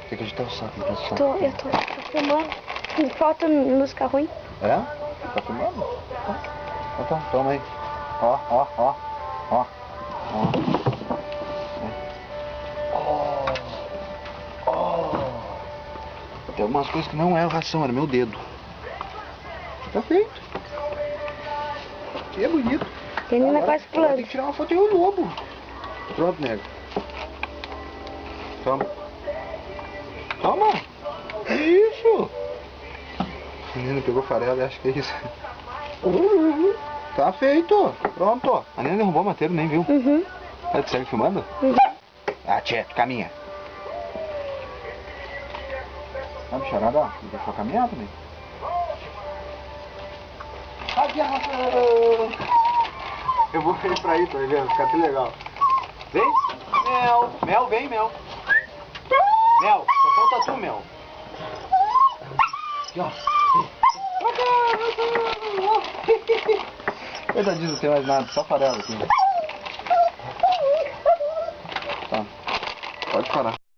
Tem que agitar o saco, não precisa. Eu tô filmando. Falta música ruim. É? Tá filmando? Então, toma aí. Ó, ó, ó. Ó. Ó. Tem algumas coisas que não é ração, era meu dedo. Tá feito. E é bonito. Tem menina Agora, quase pulando. tem que tirar uma foto do lobo. Pronto, nego. Toma. Toma. Isso. O menino pegou farelo e acho que é isso. Tá feito. Pronto. A Nena derrubou o mateiro, nem viu. Uhum. Tu segue filmando? Uhum. Ah, tchê, tu caminha. A bicharada, ó, deixou caminhar também. Eu vou ir pra aí, tu vai ver, vai ficar tudo legal. Vem, Mel, Mel, vem, Mel. Mel, só falta tu, Mel. Aqui, ó. Coitadinho, não tem mais nada, só farelo aqui.